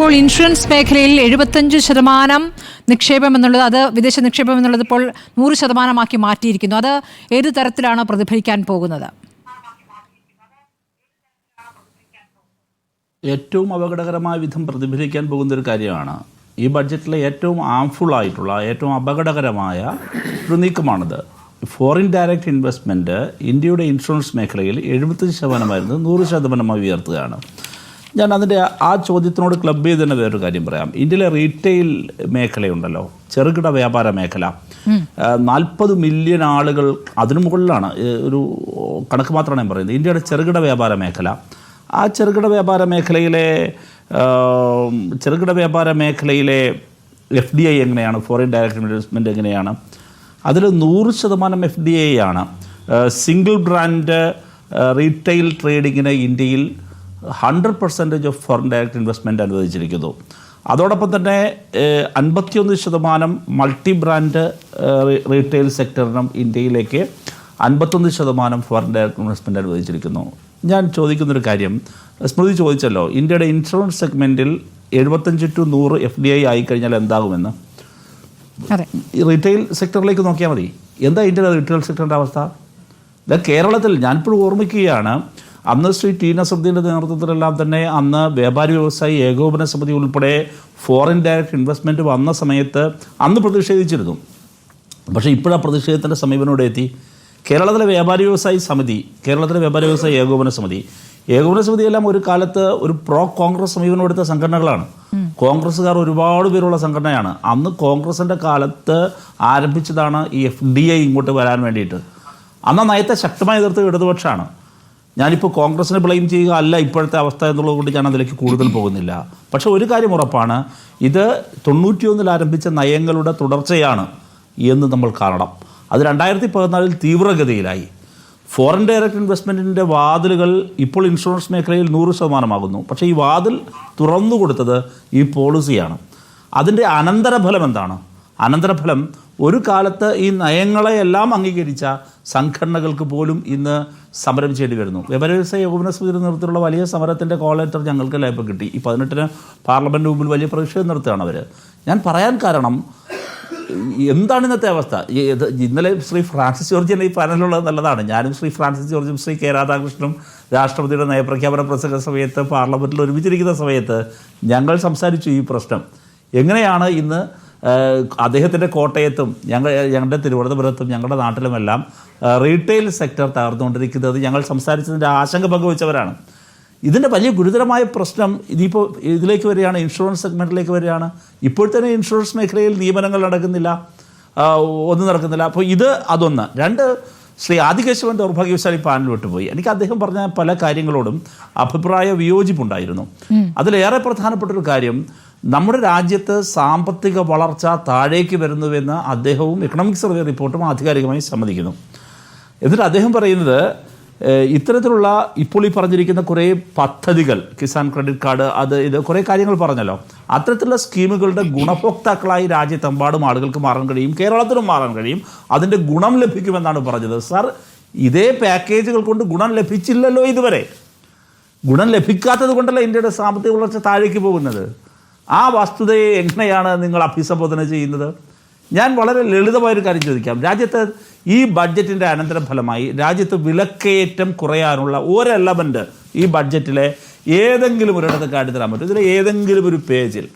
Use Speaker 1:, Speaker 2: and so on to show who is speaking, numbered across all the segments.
Speaker 1: ഇപ്പോൾ ഇൻഷുറൻസ് മേഖലയിൽ 75% നിക്ഷേപം എന്നുള്ളത് അത് വിദേശ നിക്ഷേപം എന്നുള്ളത് ഇപ്പോൾ 100%ആക്കി മാറ്റിയിരിക്കുന്നു. അത് ഏത് തരത്തിലാണ് പ്രതിഫലിക്കാൻ പോകുന്നത്?
Speaker 2: ഏറ്റവും അപകടകരമായ വിധം പ്രതിഫലിക്കാൻ പോകുന്ന ഒരു കാര്യമാണ്. ഈ ബഡ്ജറ്റിലെ ഏറ്റവും ഹാംഫുൾ ആയിട്ടുള്ള ഏറ്റവും അപകടകരമായ ഒരു നീക്കമാണിത്. ഫോറിൻ ഡയറക്റ്റ് ഇൻവെസ്റ്റ്മെൻറ്റ് ഇന്ത്യയുടെ ഇൻഷുറൻസ് മേഖലയിൽ 75% 100% ഉയർത്തുകയാണ്. ഞാൻ അതിൻ്റെ ആ ചോദ്യത്തിനോട് ക്ലബ് ചെയ്ത് തന്നെ വേറൊരു കാര്യം പറയാം. ഇന്ത്യയിലെ റീറ്റെയിൽ മേഖലയുണ്ടല്ലോ, ചെറുകിട വ്യാപാര മേഖല, 40 മില്യൺ ആളുകൾ അതിനു മുകളിലാണ്. ഒരു കണക്ക് മാത്രമാണ് ഞാൻ പറയുന്നത്. ഇന്ത്യയുടെ ചെറുകിട വ്യാപാര മേഖല, ആ ചെറുകിട വ്യാപാര മേഖലയിലെ FDI എങ്ങനെയാണ്, ഫോറിൻ ഡയറക്റ്റ് ഇൻവെസ്റ്റ്മെൻറ്റ് എങ്ങനെയാണ്? അതിൽ 100% FDI ആണ്. സിംഗിൾ ബ്രാൻഡ് റീറ്റെയിൽ ട്രേഡിങ്ങിന് ഇന്ത്യയിൽ 100% ഓഫ് ഫോറിൻ ഡയറക്റ്റ് ഇൻവെസ്റ്റ്മെൻറ്റ് അനുവദിച്ചിരിക്കുന്നു. അതോടൊപ്പം തന്നെ 51% മൾട്ടി ബ്രാൻഡ് റീറ്റെയിൽ സെക്ടറിനും ഇന്ത്യയിലേക്ക് 51% ഫോറിൻ ഡയറക്റ്റ് ഇൻവെസ്റ്റ്മെൻറ്റ് അനുവദിച്ചിരിക്കുന്നു. ഞാൻ ചോദിക്കുന്നൊരു കാര്യം, സ്മൃതി ചോദിച്ചല്ലോ, ഇന്ത്യയുടെ ഇൻഷുറൻസ് സെഗ്മെൻറ്റിൽ 75 to 100 FDI ആയിക്കഴിഞ്ഞാൽ എന്താകുമെന്ന്. റീറ്റെയിൽ സെക്ടറിലേക്ക് നോക്കിയാൽ മതി. എന്താ ഇന്ത്യയുടെ റീറ്റെയിൽ സെക്ടറിൻ്റെ അവസ്ഥ? ഇത് കേരളത്തിൽ ഞാനിപ്പോഴും ഓർമ്മിക്കുകയാണ്, അന്ന് ശ്രീ ടി നസറുദ്ദീൻ്റെ നേതൃത്വത്തിലെല്ലാം തന്നെ അന്ന് വ്യാപാരി വ്യവസായി ഏകോപന സമിതി ഉൾപ്പെടെ ഫോറിൻ ഡയറക്റ്റ് ഇൻവെസ്റ്റ്മെൻറ്റ് വന്ന സമയത്ത് അന്ന് പ്രതിഷേധിച്ചിരുന്നു. പക്ഷേ ഇപ്പോഴാ പ്രതിഷേധത്തിൻ്റെ സമീപനോടെ എത്തി കേരളത്തിലെ വ്യാപാരി വ്യവസായി സമിതി, കേരളത്തിലെ വ്യാപാരി വ്യവസായി ഏകോപന സമിതിയെല്ലാം ഒരു കാലത്ത് ഒരു പ്രോ കോൺഗ്രസ് സമീപനം എടുത്ത സംഘടനകളാണ്. കോൺഗ്രസ്സുകാർ ഒരുപാട് പേരുള്ള സംഘടനയാണ്. അന്ന് കോൺഗ്രസിൻ്റെ കാലത്ത് ആരംഭിച്ചതാണ് ഈ FDI ഇങ്ങോട്ട് വരാൻ വേണ്ടിയിട്ട്. അന്ന് നയത്തെ ശക്തമായി എതിർത്ത് ഇടതുപക്ഷമാണ്. ഞാനിപ്പോൾ കോൺഗ്രസിനെ ബ്ലെയിം ചെയ്യുക അല്ല ഇപ്പോഴത്തെ അവസ്ഥ എന്നുള്ളത് കൊണ്ട് ഞാൻ അതിലേക്ക് കൂടുതൽ പോകുന്നില്ല. പക്ഷേ ഒരു കാര്യം ഉറപ്പാണ്, ഇത് 91 ആരംഭിച്ച നയങ്ങളുടെ തുടർച്ചയാണ് എന്ന് നമ്മൾ കാണണം. അത് 2014 തീവ്രഗതിയിലായി. ഫോറിൻ ഡയറക്റ്റ് ഇൻവെസ്റ്റ്മെൻറ്റിൻ്റെ വാതിലുകൾ ഇപ്പോൾ ഇൻഷുറൻസ് മേഖലയിൽ 100% ആകുന്നു. പക്ഷേ ഈ വാതിൽ തുറന്നു കൊടുത്തത് ഈ പോളിസിയാണ്. അതിൻ്റെ അനന്തരഫലം എന്താണ്? അനന്തരഫലം ഒരു കാലത്ത് ഈ നയങ്ങളെയെല്ലാം അംഗീകരിച്ച സംഘടനകൾക്ക് പോലും ഇന്ന് സമരം ചെയ്യേണ്ടി വരുന്നു. വ്യാപാരി വ്യവസായ ഏകോപന സമിതിയുടെ നേതൃത്വത്തിലുള്ള വലിയ സമരത്തിൻ്റെ കോൾ ലെറ്റർ ഞങ്ങൾക്ക് ലൈഫ് കിട്ടി. ഈ 18-ന് പാർലമെൻറ്റ് മുമ്പിൽ വലിയ പ്രതിഷേധം നടത്തുകയാണ് അവർ. ഞാൻ പറയാൻ കാരണം, എന്താണ് ഇന്നത്തെ അവസ്ഥ? ഇന്നലെ ശ്രീ ഫ്രാൻസിസ് ജോർജിൻ്റെ ഈ പാനലുള്ളത് നല്ലതാണ്. ഞാനും ശ്രീ ഫ്രാൻസിസ് ജോർജും ശ്രീ കെ രാധാകൃഷ്ണനും രാഷ്ട്രപതിയുടെ നയപ്രഖ്യാപന പ്രസംഗ സമയത്ത് പാർലമെൻറ്റിൽ ഒരുമിച്ചിരിക്കുന്ന സമയത്ത് ഞങ്ങൾ സംസാരിച്ചു ഈ പ്രശ്നം. എങ്ങനെയാണ് ഇന്ന് അദ്ദേഹത്തിൻ്റെ കോട്ടയത്തും ഞങ്ങളുടെ തിരുവനന്തപുരത്തും ഞങ്ങളുടെ നാട്ടിലുമെല്ലാം റീറ്റെയിൽ സെക്ടർ തകർന്നുകൊണ്ടിരിക്കുന്നത് ഞങ്ങൾ സംസാരിച്ചതിൻ്റെ ആശങ്ക പങ്കുവച്ചവരാണ്. ഇതിൻ്റെ വലിയ ഗുരുതരമായ പ്രശ്നം ഇതിപ്പോൾ ഇതിലേക്ക് വരികയാണ്, ഇൻഷുറൻസ് സെഗ്മെൻറ്റിലേക്ക് വരികയാണ്. ഇപ്പോൾ തന്നെ ഇൻഷുറൻസ് മേഖലയിൽ നിയമനങ്ങൾ നടക്കുന്നില്ല, ഒന്നും നടക്കുന്നില്ല. അപ്പോൾ ഇത് അതൊന്ന്. രണ്ട്, ശ്രീ ആദികേശവൻ ദൗർഭാഗ്യവശാലി പാനൽ വിട്ടുപോയി. എനിക്ക് അദ്ദേഹം പറഞ്ഞ പല കാര്യങ്ങളോടും അഭിപ്രായ വിയോജിപ്പുണ്ടായിരുന്നു. അതിലേറെ പ്രധാനപ്പെട്ടൊരു കാര്യം, നമ്മുടെ രാജ്യത്ത് സാമ്പത്തിക വളർച്ച താഴേക്ക് വരുന്നുവെന്ന് അദ്ദേഹവും എക്കണോമിക് സർവേ റിപ്പോർട്ടും ആധികാരികമായി സമ്മതിക്കുന്നു. എന്നിട്ട് അദ്ദേഹം പറയുന്നത്, ഇത്തരത്തിലുള്ള ഇപ്പോൾ ഈ പറഞ്ഞിരിക്കുന്ന കുറേ പദ്ധതികൾ, കിസാൻ ക്രെഡിറ്റ് കാർഡ്, ഇത് കുറേ കാര്യങ്ങൾ പറഞ്ഞല്ലോ, അത്തരത്തിലുള്ള സ്കീമുകളുടെ ഗുണഭോക്താക്കളായി രാജ്യത്തെമ്പാടും ആളുകൾക്ക് മാറാൻ കഴിയും, കേരളത്തിലും മാറാൻ കഴിയും, അതിൻ്റെ ഗുണം ലഭിക്കുമെന്നാണ് പറഞ്ഞത്. സാർ, ഇതേ പാക്കേജുകൾ കൊണ്ട് ഗുണം ലഭിച്ചില്ലല്ലോ ഇതുവരെ. ഗുണം ലഭിക്കാത്തത് കൊണ്ടല്ല ഇന്ത്യയുടെ സാമ്പത്തിക വളർച്ച താഴേക്ക് പോകുന്നത്. ആ വസ്തുതയെ എങ്ങനെയാണ് നിങ്ങൾ അഭിസംബോധന ചെയ്യുന്നത്? ഞാൻ വളരെ ലളിതമായൊരു കാര്യം ചോദിക്കാം. രാജ്യത്ത് ഈ ബഡ്ജറ്റിൻ്റെ അനന്തരഫലമായി രാജ്യത്ത് വിലക്കയറ്റം കുറയാനുള്ള ഒരു എലമെൻറ്റ് ഈ ബഡ്ജറ്റിലെ ഏതെങ്കിലും ഒരിടത്ത് കാട്ടിത്തരാൻ പറ്റും? ഇതിൽ ഏതെങ്കിലും ഒരു പേജിൽ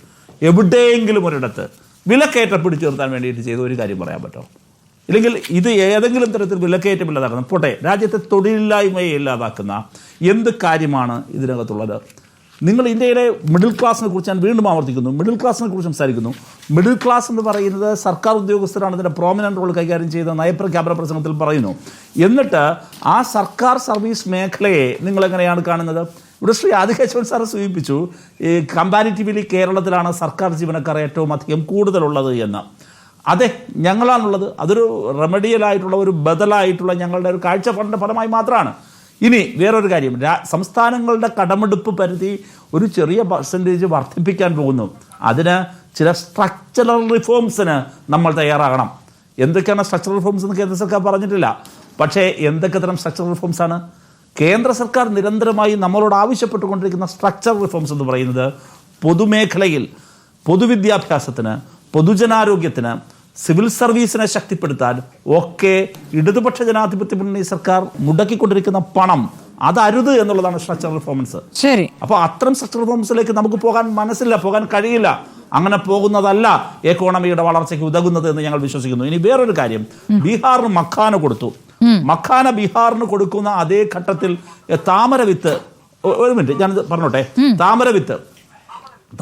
Speaker 2: എവിടെയെങ്കിലും ഒരിടത്ത് വിലക്കയറ്റം പിടിച്ചു നിർത്താൻ വേണ്ടിയിട്ട് ചെയ്ത ഒരു കാര്യം പറയാൻ പറ്റുമോ? ഇല്ലെങ്കിൽ ഇത് ഏതെങ്കിലും തരത്തിൽ വിലക്കയറ്റം ഇല്ലാതാക്കുന്ന, പോട്ടെ, രാജ്യത്തെ തൊഴിലില്ലായ്മയെ ഇല്ലാതാക്കുന്ന എന്ത് കാര്യമാണ് ഇതിനകത്തുള്ളത്? നിങ്ങൾ ഇന്ത്യയിലെ മിഡിൽ ക്ലാസിനെ കുറിച്ച് ഞാൻ വീണ്ടും ആവർത്തിക്കുന്നു, മിഡിൽ ക്ലാസിനെ കുറിച്ച് സംസാരിക്കുന്നു. മിഡിൽ ക്ലാസ് എന്ന് പറയുന്നത് സർക്കാർ ഉദ്യോഗസ്ഥരാണ് ഇതിൻ്റെ പ്രോമിനൻ്റ് റോൾ കൈകാര്യം ചെയ്ത നയപ്രഖ്യാപന പ്രസംഗത്തിൽ പറയുന്നു. എന്നിട്ട് ആ സർക്കാർ സർവീസ് മേഖലയെ നിങ്ങളെങ്ങനെയാണ് കാണുന്നത്? ഇവിടെ ശ്രീ ആദികേശവൻ സാറ് സൂചിപ്പിച്ചു, ഈ കമ്പാരിറ്റീവ്ലി കേരളത്തിലാണ് സർക്കാർ ജീവനക്കാർ ഏറ്റവും അധികം കൂടുതലുള്ളത് എന്ന്. അതെ, ഞങ്ങളാണുള്ളത്. അതൊരു റെമഡിയലായിട്ടുള്ള ഒരു ബദലായിട്ടുള്ള ഞങ്ങളുടെ ഒരു കാഴ്ചപ്പാടിൻ്റെ ഫലമായി മാത്രമാണ്. ഇനി വേറൊരു കാര്യം, സംസ്ഥാനങ്ങളുടെ കടമെടുപ്പ് പരിധി ഒരു ചെറിയ പെർസെൻറ്റേജ് വർദ്ധിപ്പിക്കാൻ പോകുന്നു. അതിന് ചില സ്ട്രക്ചറൽ റിഫോംസിന് നമ്മൾ തയ്യാറാകണം. എന്തൊക്കെയാണ് സ്ട്രക്ചറൽ റിഫോംസ് എന്ന് കേന്ദ്ര സർക്കാർ പറഞ്ഞിട്ടില്ല. പക്ഷേ എന്തൊക്കെ തരം സ്ട്രക്ചറൽ റിഫോംസാണ്? കേന്ദ്ര സർക്കാർ നിരന്തരമായി നമ്മളോട് ആവശ്യപ്പെട്ടുകൊണ്ടിരിക്കുന്ന സ്ട്രക്ചറൽ റിഫോംസ് എന്ന് പറയുന്നത് പൊതുമേഖലയിൽ പൊതുവിദ്യാഭ്യാസത്തിന്, പൊതുജനാരോഗ്യത്തിന്, സിവിൽ സർവീസിനെ ശക്തിപ്പെടുത്താൻ ഒക്കെ ഇടതുപക്ഷ ജനാധിപത്യ മുന്നണി സർക്കാർ മുടക്കിക്കൊണ്ടിരിക്കുന്ന പണം അതരുത് എന്നുള്ളതാണ് സ്ട്രക്ചറൽ റിഫോംസ്.
Speaker 1: ശരി.
Speaker 2: അപ്പോൾ അത്തരം സ്ട്രക്ചറൽ റിഫോംസിലേക്ക് നമുക്ക് പോകാൻ മനസ്സില്ല, പോകാൻ കഴിയില്ല. അങ്ങനെ പോകുന്നതല്ല എക്കോണമിയുടെ വളർച്ചയ്ക്ക് ഉതകുന്നത് എന്ന് ഞങ്ങൾ വിശ്വസിക്കുന്നു. ഇനി വേറൊരു കാര്യം, ബീഹാറിന് മഖാന കൊടുത്തു. മഖാന ബീഹാറിന് കൊടുക്കുന്ന അതേ ഘട്ടത്തിൽ താമരവിത്ത്, ഒരു മിനിറ്റ് ഞാനിത് പറഞ്ഞോട്ടെ,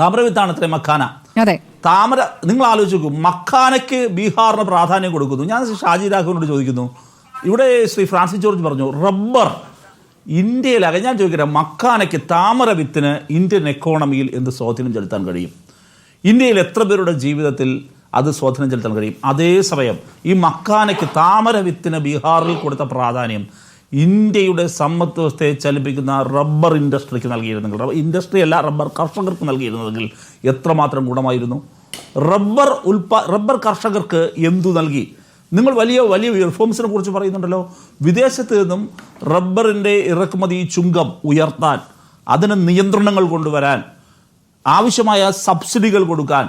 Speaker 2: താമരവിത്താണ് ഇത്ര മഖാന. താമര, നിങ്ങൾ ആലോചിച്ച് നോക്കൂ, മഖാനയ്ക്ക് ബീഹാറിന് പ്രാധാന്യം കൊടുക്കുന്നു. ഞാൻ ഷാജി രാഘവനോട് ചോദിക്കുന്നു, ഇവിടെ ശ്രീ ഫ്രാൻസിസ് ജോർജ് പറഞ്ഞു റബ്ബർ ഇന്ത്യയിലാകെ. ഞാൻ ചോദിക്കട്ടെ, മഖാനയ്ക്ക്, താമരവിത്തിന് ഇന്ത്യൻ എക്കോണമിയിൽ എന്ത് സ്വാധീനം ചെലുത്താൻ കഴിയും? ഇന്ത്യയിൽ എത്ര പേരുടെ ജീവിതത്തിൽ അത് സ്വാധീനം ചെലുത്താൻ കഴിയും? അതേസമയം ഈ മഖാനയ്ക്ക്, താമരവിത്തിന് ബീഹാറിൽ കൊടുത്ത പ്രാധാന്യം ഇന്ത്യയുടെ സമ്പദ് വ്യവസ്ഥയെ ചലിപ്പിക്കുന്ന റബ്ബർ ഇൻഡസ്ട്രിക്ക് നൽകിയിരുന്നെങ്കിൽ, ഇൻഡസ്ട്രി അല്ല റബ്ബർ കർഷകർക്ക് നൽകിയിരുന്നെങ്കിൽ എത്രമാത്രം ഗുണമായിരുന്നു? റബ്ബർ കർഷകർക്ക് എന്തു നൽകി? നിങ്ങൾ വലിയ വലിയ റിഫോംസിനെ കുറിച്ച് പറയുന്നുണ്ടല്ലോ. വിദേശത്ത് നിന്നും റബ്ബറിൻ്റെ ഇറക്കുമതി ചുങ്കം ഉയർത്താൻ, അതിന് നിയന്ത്രണങ്ങൾ കൊണ്ടുവരാൻ, ആവശ്യമായ സബ്സിഡികൾ കൊടുക്കാൻ,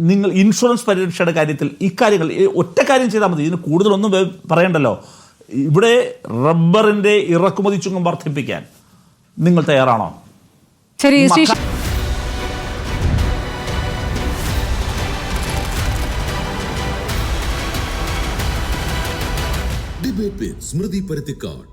Speaker 2: നിങ്ങൾ ഇൻഷുറൻസ് പരിരക്ഷയുടെ കാര്യത്തിൽ ഇക്കാര്യങ്ങൾ ഒറ്റ കാര്യം ചെയ്താൽ മതി. ഇതിന് കൂടുതലൊന്നും പറയണ്ടല്ലോ. ഇവിടെ റബ്ബറിൻ്റെ ഇറക്കുമതി ചുങ്കം വർദ്ധിപ്പിക്കാൻ നിങ്ങൾ തയ്യാറാണോ?
Speaker 3: ശരി.
Speaker 4: ഡിബേറ്റ് വിത്ത് സ്മൃതി പരുത്തിക്കാട്.